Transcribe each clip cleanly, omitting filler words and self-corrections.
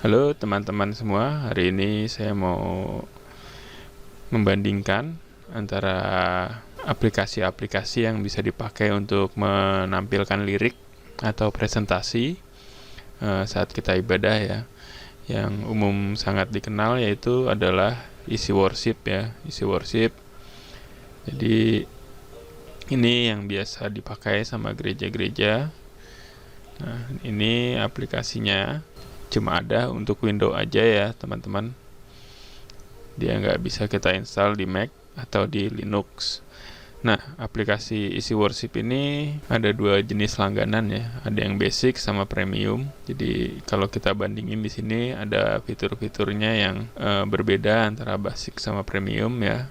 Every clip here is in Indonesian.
Halo teman-teman semua, hari ini saya mau membandingkan antara aplikasi-aplikasi yang bisa dipakai untuk menampilkan lirik atau presentasi saat kita ibadah ya. Yang umum sangat dikenal yaitu adalah isi worship ya, isi worship. Jadi ini yang biasa dipakai sama gereja-gereja. Nah, ini aplikasinya cuma ada untuk Windows aja ya teman-teman. Dia nggak bisa kita install di Mac atau di Linux. Nah, aplikasi isi worship ini ada dua jenis langganan ya. Ada yang basic sama premium. Jadi kalau kita bandingin di sini ada fitur-fiturnya yang berbeda antara basic sama premium ya.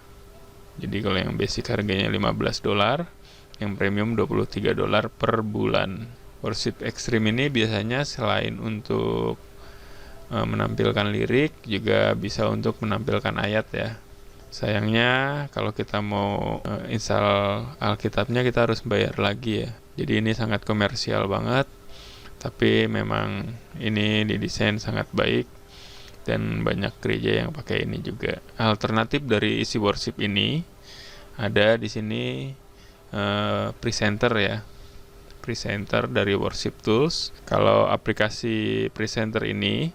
Jadi kalau yang basic harganya $15, yang premium $23 per bulan. Worship Extreme ini biasanya selain untuk menampilkan lirik juga bisa untuk menampilkan ayat ya. Sayangnya kalau kita mau install Alkitabnya kita harus bayar lagi ya. Jadi ini sangat komersial banget, tapi memang ini didesain sangat baik dan banyak gereja yang pakai ini juga. Alternatif dari isi worship ini ada di sini presenter ya. Presenter dari Worship Tools. Kalau aplikasi presenter ini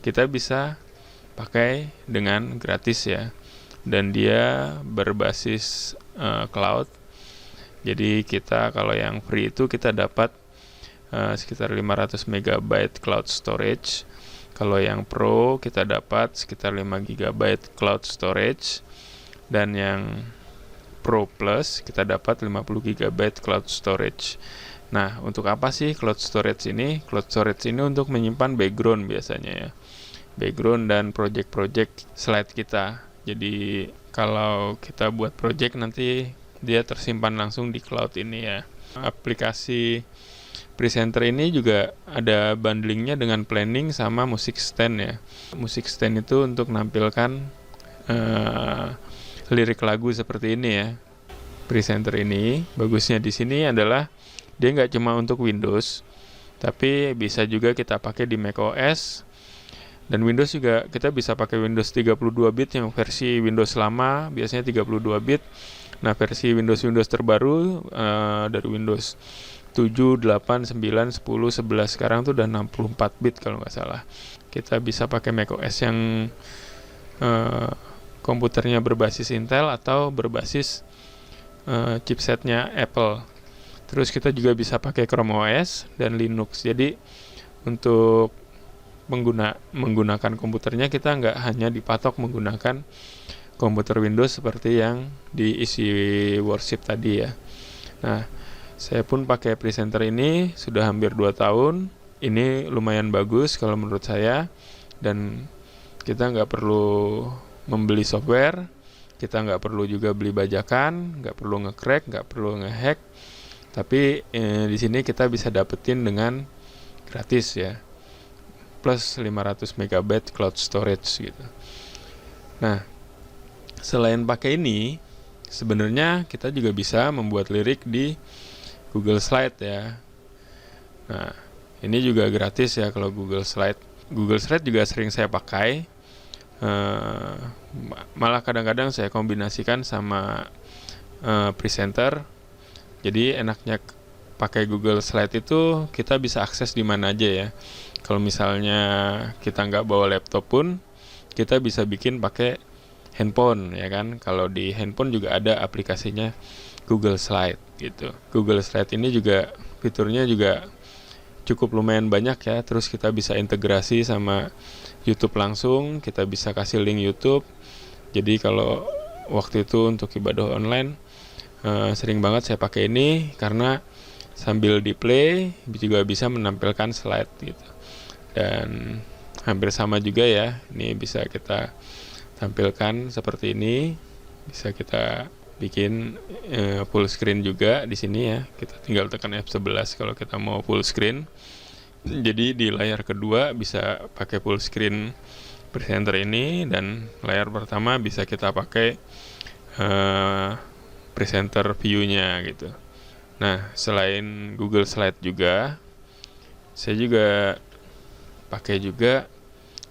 kita bisa pakai dengan gratis ya, dan dia berbasis cloud. Jadi kita kalau yang free itu kita dapat sekitar 500 MB cloud storage. Kalau yang pro kita dapat sekitar 5 GB cloud storage, dan yang Pro Plus kita dapat 50 GB cloud storage. Nah, untuk apa sih cloud storage ini? Cloud storage ini untuk menyimpan background biasanya ya. Background dan project-project slide kita. Jadi kalau kita buat project nanti dia tersimpan langsung di cloud ini ya. Aplikasi presenter ini juga ada bundlingnya dengan planning sama music stand ya. Music stand itu untuk menampilkan lirik lagu seperti ini ya. Presenter ini bagusnya di sini adalah dia nggak cuma untuk Windows, tapi bisa juga kita pakai di macOS. Dan Windows juga kita bisa pakai Windows 32 bit yang versi Windows lama biasanya 32 bit. Nah, versi Windows terbaru dari Windows 7, 8, 9, 10, 11 sekarang tuh udah 64 bit kalau nggak salah. Kita bisa pakai macOS yang komputernya berbasis Intel atau berbasis chipsetnya Apple. Terus kita juga bisa pakai Chrome OS dan Linux. Jadi untuk menggunakan komputernya kita nggak hanya dipatok menggunakan komputer Windows seperti yang diisi worship tadi ya. Nah, saya pun pakai presenter ini sudah hampir 2 tahun. Ini lumayan bagus kalau menurut saya, dan kita nggak perlu membeli software, kita nggak perlu juga beli bajakan, nggak perlu nge-crack, nggak perlu nge-hack, tapi di sini kita bisa dapetin dengan gratis ya, plus 500 MB cloud storage gitu. Nah, selain pakai ini, sebenarnya kita juga bisa membuat lirik di Google Slide ya. Nah, ini juga gratis ya kalau Google Slide. Google Slide juga sering saya pakai. Malah kadang-kadang saya kombinasikan sama presenter. Jadi enaknya pakai Google Slide itu kita bisa akses di mana aja ya. Kalau misalnya kita nggak bawa laptop pun kita bisa bikin pakai handphone ya kan. Kalau di handphone juga ada aplikasinya Google Slide gitu. Google Slide ini juga fiturnya juga cukup lumayan banyak ya. Terus kita bisa integrasi sama YouTube langsung, kita bisa kasih link YouTube. Jadi kalau waktu itu untuk ibadah online sering banget saya pakai ini karena sambil di play juga bisa menampilkan slide gitu. Dan hampir sama juga ya. Ini bisa kita tampilkan seperti ini. Bisa kita bikin full screen juga di sini ya. Kita tinggal tekan F11 kalau kita mau full screen. Jadi di layar kedua bisa pakai full screen presenter ini, dan layar pertama bisa kita pakai presenter view-nya gitu. Nah, selain Google Slide juga, saya juga pakai juga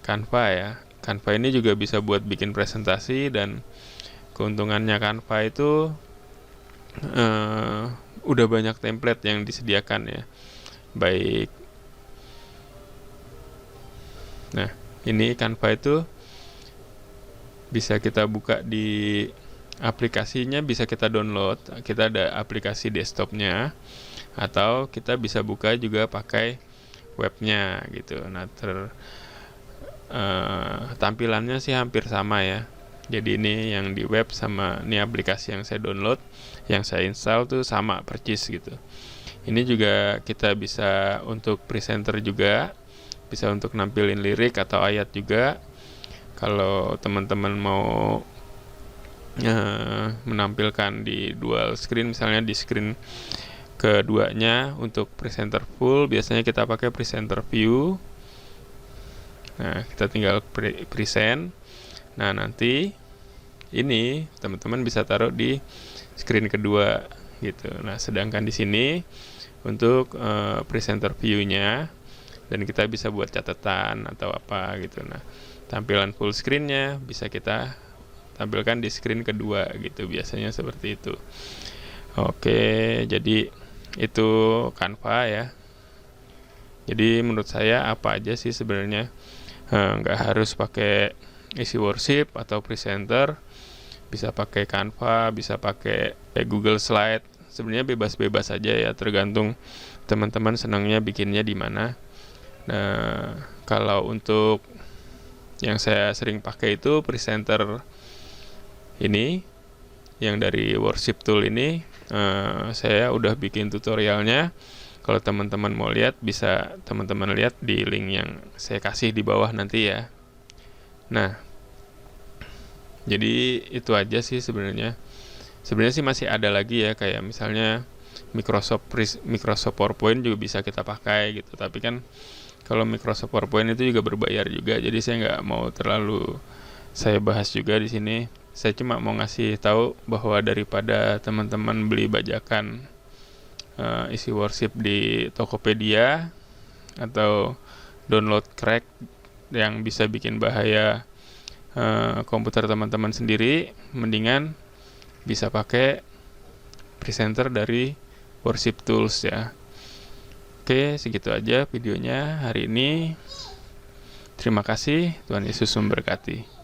Canva ya. Canva ini juga bisa buat bikin presentasi, dan keuntungannya Canva itu udah banyak template yang disediakan ya. Baik. Nah, ini Canva itu bisa kita buka di aplikasinya, bisa kita download. Kita ada aplikasi desktopnya, atau kita bisa buka juga pakai webnya gitu. Nah, tampilannya sih hampir sama ya. Jadi ini yang di web sama ini aplikasi yang saya download, yang saya install tuh sama persis gitu. Ini juga kita bisa untuk presenter juga, bisa untuk nampilin lirik atau ayat juga. Kalau teman-teman mau menampilkan di dual screen, misalnya di screen keduanya untuk presenter full, biasanya kita pakai presenter view. Nah, kita tinggal present. Nah, nanti ini teman-teman bisa taruh di screen kedua gitu. Nah, sedangkan di sini untuk presenter view-nya, dan kita bisa buat catatan atau apa gitu. Nah, tampilan full screen-nya bisa kita tampilkan di screen kedua gitu, biasanya seperti itu. Oke, jadi itu Canva ya. Jadi menurut saya apa aja sih sebenarnya, nggak harus pakai isi worship atau presenter, bisa pakai Canva, bisa pakai Google Slide. Sebenarnya bebas-bebas aja ya, tergantung teman-teman senangnya bikinnya di mana. Nah, kalau untuk yang saya sering pakai itu presenter ini, yang dari worship tool ini, saya udah bikin tutorialnya. Kalau teman-teman mau lihat, bisa teman-teman lihat di link yang saya kasih di bawah nanti ya. Nah, jadi itu aja sih sebenarnya. Sebenarnya sih masih ada lagi ya, kayak misalnya Microsoft PowerPoint juga bisa kita pakai gitu. Tapi kan kalau Microsoft PowerPoint itu juga berbayar juga, jadi saya nggak mau terlalu saya bahas juga di sini. Saya cuma mau ngasih tahu bahwa daripada teman-teman beli bajakan isi worship di Tokopedia atau download crack yang bisa bikin bahaya komputer teman-teman sendiri, mendingan bisa pakai presenter dari worship tools ya. Oke, segitu aja videonya hari ini. Terima kasih, Tuhan Yesus memberkati.